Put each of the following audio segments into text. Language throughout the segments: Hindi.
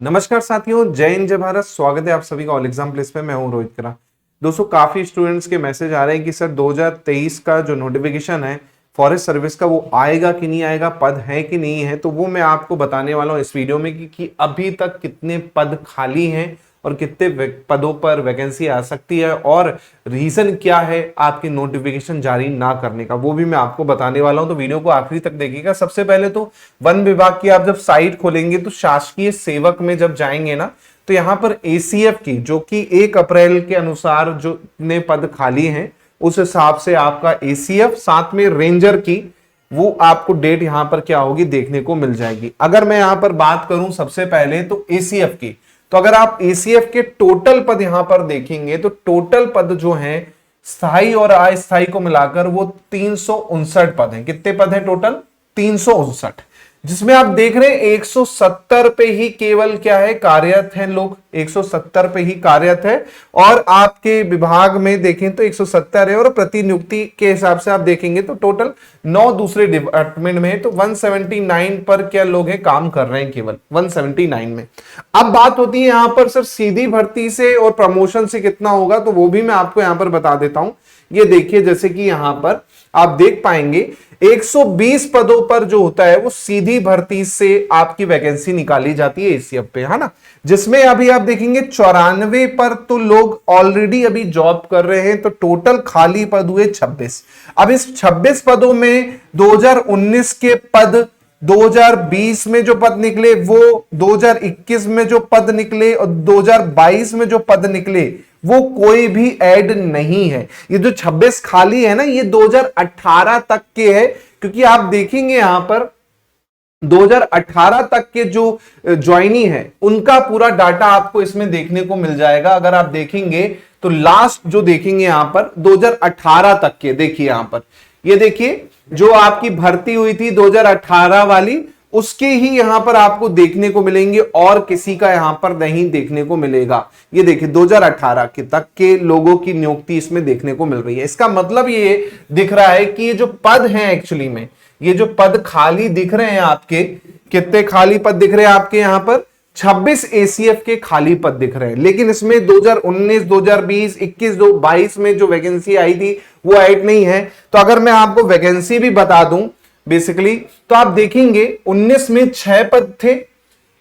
नमस्कार साथियों, जय हिंद जय भारत। स्वागत है आप सभी का ऑल एग्जाम प्लेस पे। मैं हूं रोहित करा। दोस्तों, काफी स्टूडेंट्स के मैसेज आ रहे हैं कि सर 2023 का जो नोटिफिकेशन है फॉरेस्ट सर्विस का, वो आएगा कि नहीं आएगा, पद है कि नहीं है। तो वो मैं आपको बताने वाला हूं इस वीडियो में कि अभी तक कितने पद खाली हैं और कितने पदों पर वैकेंसी आ सकती है और रीजन क्या है आपके नोटिफिकेशन जारी ना करने का, वो भी मैं आपको बताने वाला हूं। तो वीडियो को आखिरी तक देखिएगा। सबसे पहले तो वन विभाग की आप जब साइट खोलेंगे तो शासकीय सेवक में जब जाएंगे ना, तो यहां पर एसीएफ की, जो कि 1 अप्रैल के अनुसार जो नए पद खाली हैं उस हिसाब से आपका एसीएफ साथ में रेंजर की, वो आपको डेट यहां पर क्या होगी देखने को मिल जाएगी। अगर मैं यहां पर बात करूं सबसे पहले तो एसीएफ की, तो अगर आप एसीएफ के टोटल पद यहां पर देखेंगे तो टोटल पद जो हैं स्थायी और अस्थायी को मिलाकर वो 359 पद हैं। कितने पद हैं टोटल? 359, जिसमें आप देख रहे हैं 170 पे ही केवल क्या है कार्यरत हैं लोग, 170 पे ही कार्यरत है। और आपके विभाग में देखें तो 170 है और प्रतिनियुक्ति के हिसाब से आप देखेंगे तो टोटल 9 दूसरे डिपार्टमेंट में है। तो 179 पर क्या लोग हैं काम कर रहे हैं, केवल 179 में। अब बात होती है यहां पर सर सीधी भर्ती से और प्रमोशन से कितना होगा, तो वो भी मैं आपको यहां पर बता देता हूं। ये देखिए, जैसे कि यहां पर आप देख पाएंगे 120 पदों पर जो होता है वो सीधी भर्ती से आपकी वैकेंसी निकाली जाती है एसीएफ पे, है ना। जिसमें अभी आप देखेंगे 94 पर तो लोग ऑलरेडी अभी जॉब कर रहे हैं। तो टोटल खाली पद हुए 26। अब इस 26 पदों में 2019 के पद, 2020 में जो पद निकले वो, 2021 में जो पद निकले और 2022 में जो पद निकले वो कोई भी ऐड नहीं है। ये जो 26 खाली है ना, ये 2018 तक के है। क्योंकि आप देखेंगे यहां पर 2018 तक के जो ज्वाइनी है उनका पूरा डाटा आपको इसमें देखने को मिल जाएगा। अगर आप देखेंगे तो लास्ट जो देखेंगे यहां पर 2018 तक के, देखिए यहां पर, ये देखिए जो आपकी भर्ती हुई थी 2018 वाली, उसके ही यहां पर आपको देखने को मिलेंगे और किसी का यहां पर नहीं देखने को मिलेगा। ये देखिए 2018 के तक के लोगों की नियुक्ति इसमें देखने को मिल रही है। इसका मतलब ये दिख रहा है कि ये जो पद हैं एक्चुअली में, ये जो पद खाली दिख रहे हैं आपके, कितने खाली पद दिख रहे हैं आपके यहां पर? 26 एसीएफ के खाली पद दिख रहे हैं। लेकिन इसमें 2019, 2020, 21, 22 में जो वैकेंसी आई थी वो ऐड नहीं है। तो अगर मैं आपको वैकेंसी भी बता दूं बेसिकली, तो आप देखेंगे 19 में 6 पद थे,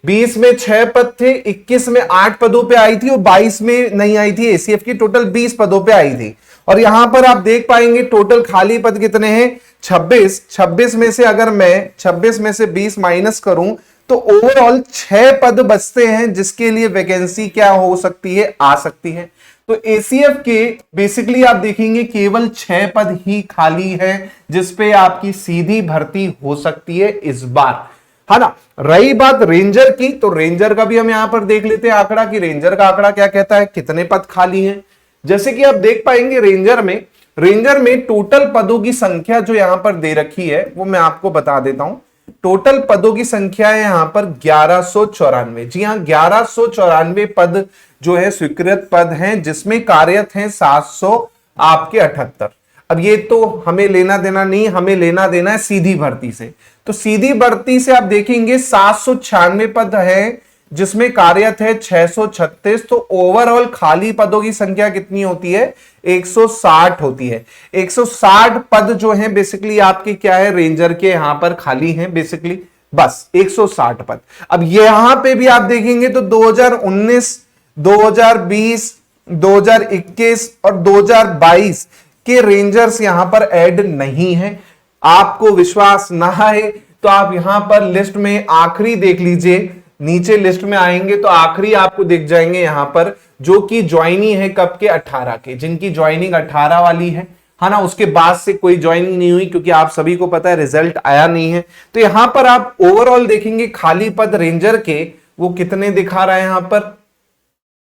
20 में 6 पद थे, 21 में 8 पदों पे आई थी और 22 में नहीं आई थी एसीएफ की, टोटल 20 पदों पे आई थी। और यहां पर आप देख पाएंगे टोटल खाली पद कितने हैं? 26। 26 में से अगर मैं 26 में से 20 माइनस करूं तो ओवरऑल 6 पद बचते हैं, जिसके लिए वैकेंसी क्या हो सकती है, आ सकती है। तो एसीएफ के बेसिकली आप देखेंगे केवल 6 पद ही खाली है, जिसपे आपकी सीधी भर्ती हो सकती है इस बार, है ना। रही बात रेंजर की, तो रेंजर का भी हम यहां पर देख लेते हैं आंकड़ा कि रेंजर का आंकड़ा क्या कहता है, कितने पद खाली हैं। जैसे कि आप देख पाएंगे रेंजर में टोटल पदों की संख्या जो यहां पर दे रखी है वो मैं आपको बता देता हूं। टोटल पदों की संख्या है यहां पर 1194। जी हां, 1194 पद जो है स्वीकृत पद हैं, जिसमें कार्यरत हैं 700 आपके 78। अब ये तो हमें लेना देना नहीं, हमें लेना देना है सीधी भर्ती से। तो सीधी भर्ती से आप देखेंगे 796 पद है, जिसमें कार्यरत है 636। तो ओवरऑल खाली पदों की संख्या कितनी होती है? 160 होती है। 160 पद जो हैं बेसिकली आपके क्या है, रेंजर के यहां पर खाली हैं बेसिकली, बस 160 पद। अब यहां पे भी आप देखेंगे तो 2019, 2020, 2021 और 2022 के रेंजर्स यहां पर ऐड नहीं है। आपको विश्वास ना है तो आप यहां पर लिस्ट में आखिरी देख लीजिए, नीचे लिस्ट में आएंगे तो आखिरी आपको दिख जाएंगे यहां पर, जो कि ज्वाइनिंग है कब के? 18 के, जिनकी ज्वाइनिंग 18 वाली है ना। उसके बाद से कोई ज्वाइनिंग नहीं हुई, क्योंकि आप सभी को पता है रिजल्ट आया नहीं है। तो यहां पर आप ओवरऑल देखेंगे खाली पद रेंजर के वो कितने दिखा रहा है यहां पर।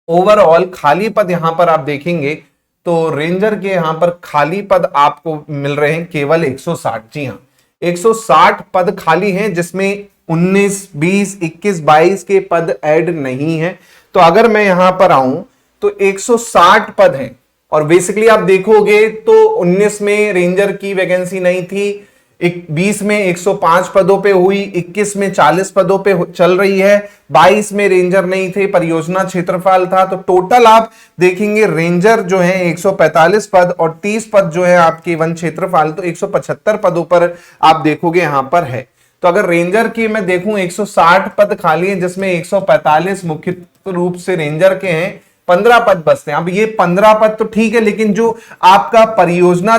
ओवरऑल खाली पद यहां पर आप देखेंगे तो रेंजर के यहां पर खाली पद आपको मिल रहे हैं केवल 160। जी हां, 160 पद खाली हैं, जिसमें 19, 20, 21, 22 के पद ऐड नहीं है। तो अगर मैं यहां पर आऊं तो 160 पद हैं। और बेसिकली आप देखोगे तो 19 में रेंजर की वैकेंसी नहीं थी, 20 में 105 पदों पे हुई, 21 में 40 पदों पे चल रही है, 22 में रेंजर नहीं थे, परियोजना क्षेत्रफल था। तो टोटल आप देखेंगे रेंजर जो है 145 पद और 30 पद जो है आपके वन क्षेत्रफल, तो 175 पदों पर आप देखोगे यहां पर है। तो अगर रेंजर की मैं देखूं 160 पद खाली हैं, जिसमें 145 मुख्य रूप से रेंजर के हैं, 15 पद बचते हैं। अब ये 15 पद तो ठीक है, लेकिन जो आपका परियोजना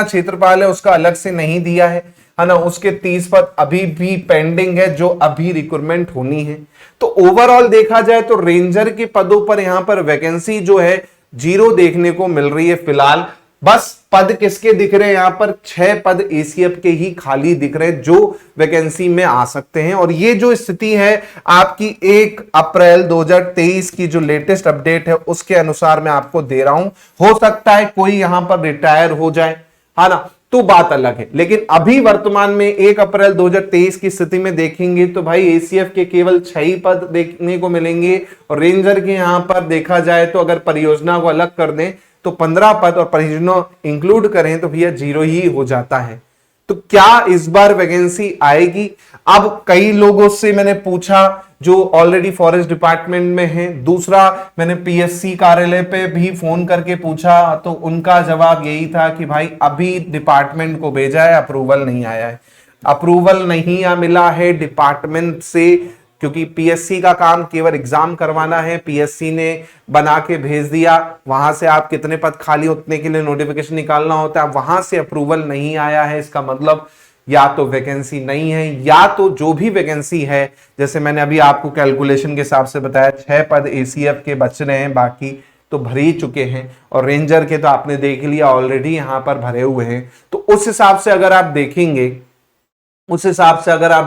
क्षेत्रफल है उसका अलग से नहीं दिया है ना, उसके 30 पद अभी भी पेंडिंग है जो अभी रिक्रूटमेंट होनी है। तो ओवरऑल देखा जाए तो रेंजर के पदों पर यहां पर वैकेंसी जो है 0 देखने को मिल रही है फिलहाल। बस पद किसके दिख रहे हैं यहां पर, 6 पद एसीएफ के ही खाली दिख रहे हैं जो वैकेंसी में आ सकते हैं। और ये जो स्थिति है आपकी 1 अप्रैल 2023 की जो लेटेस्ट अपडेट है उसके अनुसार मैं आपको दे रहा हूं। हो सकता है कोई यहां पर रिटायर हो जाए, है ना, तो बात अलग है, लेकिन अभी वर्तमान में 1 अप्रैल 2023 की स्थिति में देखेंगे तो भाई एसीएफ के केवल 6 ही पद देखने को मिलेंगे। और रेंजर के यहां पर देखा जाए तो अगर परियोजना को अलग कर दें तो 15 पद और परियोजना इंक्लूड करें तो भैया 0 ही हो जाता है। तो क्या इस बार वैकेंसी आएगी? अब कई लोगों से मैंने पूछा जो ऑलरेडी फॉरेस्ट डिपार्टमेंट में है, दूसरा मैंने पीएससी कार्यालय पे भी फोन करके पूछा तो उनका जवाब यही था कि भाई अभी डिपार्टमेंट को भेजा है, अप्रूवल नहीं आया है। अप्रूवल नहीं मिला है डिपार्टमेंट से, क्योंकि पीएससी का काम केवल एग्जाम करवाना है, पीएससी ने बना के भेज दिया, वहां से आप कितने पद खाली उतने के लिए नोटिफिकेशन निकालना होता है, वहां से अप्रूवल नहीं आया है। इसका मतलब या तो वैकेंसी नहीं है, या तो जो भी वैकेंसी है, जैसे मैंने अभी आपको कैलकुलेशन के हिसाब से बताया 6 पद एसीएफ के बच रहे हैं, बाकी तो भर ही चुके हैं। और रेंजर के तो आपने देख लिया ऑलरेडी यहां पर भरे हुए हैं। तो उस हिसाब से अगर आप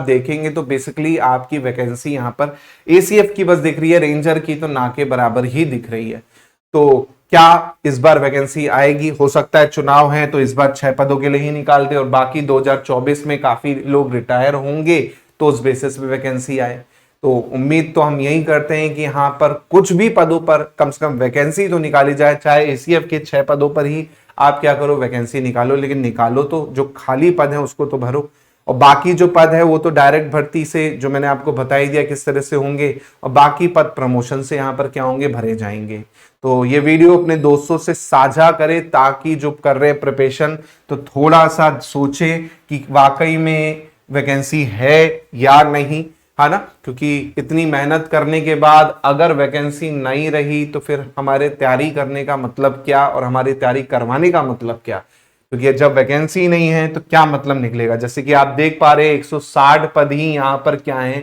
देखेंगे तो बेसिकली आपकी वैकेंसी यहां पर एसीएफ की बस दिख रही है, रेंजर की तो ना के बराबर ही दिख रही है। तो क्या इस बार वैकेंसी आएगी? हो सकता है चुनाव है तो इस बार 6 पदों के लिए ही निकालते और बाकी 2024 में काफी लोग रिटायर होंगे तो उस बेसिस पे वैकेंसी आए। तो उम्मीद तो हम यही करते हैं कि यहाँ पर कुछ भी पदों पर कम से कम वैकेंसी तो निकाली जाए, चाहे एसीएफ के 6 पदों पर ही आप क्या करो, वैकेंसी निकालो, लेकिन निकालो तो जो खाली पद है उसको तो भरो। और बाकी जो पद है वो तो डायरेक्ट भर्ती से, जो मैंने आपको बता ही दिया किस तरह से होंगे, और बाकी पद प्रमोशन से यहाँ पर क्या होंगे, भरे जाएंगे। तो ये वीडियो अपने दोस्तों से साझा करें ताकि जो कर रहे प्रिपरेशन तो थोड़ा सा सोचे कि वाकई में वैकेंसी है या नहीं, है ना, क्योंकि इतनी मेहनत करने के बाद अगर वैकेंसी नहीं रही तो फिर हमारे तैयारी करने का मतलब क्या और हमारी तैयारी करवाने का मतलब क्या, क्योंकि जब वैकेंसी नहीं है तो क्या मतलब निकलेगा। जैसे कि आप देख पा रहे हैं 160 पद ही यहाँ पर क्या है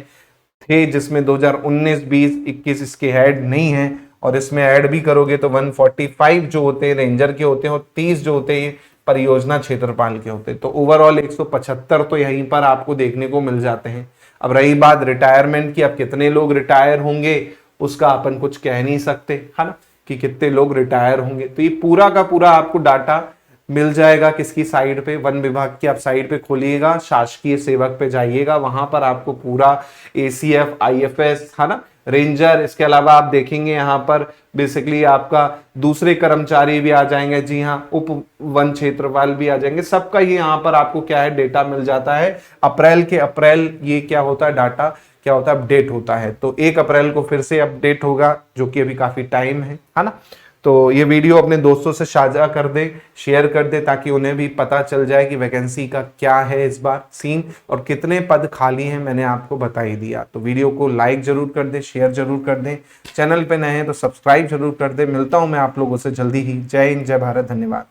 थे, जिसमें 2019, 20, 21 इसके ऐड नहीं है, और इसमें ऐड भी करोगे तो 145 जो होते हैं रेंजर के होते हैं और 30 जो होते हैं परियोजना क्षेत्रपाल के होते हैं। तो ओवरऑल 175 तो यहीं पर आपको देखने को मिल जाते हैं। अब रही बात रिटायरमेंट की, अब कितने लोग रिटायर होंगे उसका अपन कुछ कह नहीं सकते, है ना, कि कितने लोग रिटायर होंगे। तो ये पूरा का पूरा आपको डाटा मिल जाएगा किसकी साइट पे, वन विभाग की आप साइट पे खोलिएगा, शासकीय सेवक पे जाइएगा, वहां पर आपको पूरा एसीएफ, आईएफएस, है ना, रेंजर, इसके अलावा आप देखेंगे यहाँ पर बेसिकली आपका दूसरे कर्मचारी भी आ जाएंगे, जी हाँ, उप वन क्षेत्रपाल भी आ जाएंगे, सबका ही यहाँ पर आपको क्या है डेटा मिल जाता है। अप्रैल ये क्या होता है, डाटा क्या होता है, अपडेट होता है। तो 1 अप्रैल को फिर से अपडेट होगा, जो कि अभी काफी टाइम है ना। तो ये वीडियो अपने दोस्तों से साझा कर दे, शेयर कर दे, ताकि उन्हें भी पता चल जाए कि वैकेंसी का क्या है इस बार सीन और कितने पद खाली हैं, मैंने आपको बता ही दिया। तो वीडियो को लाइक जरूर कर दे, शेयर जरूर कर दें, चैनल पे नए हैं तो सब्सक्राइब जरूर कर दे। मिलता हूं मैं आप लोगों से जल्दी ही। जय हिंद, जय भारत, धन्यवाद।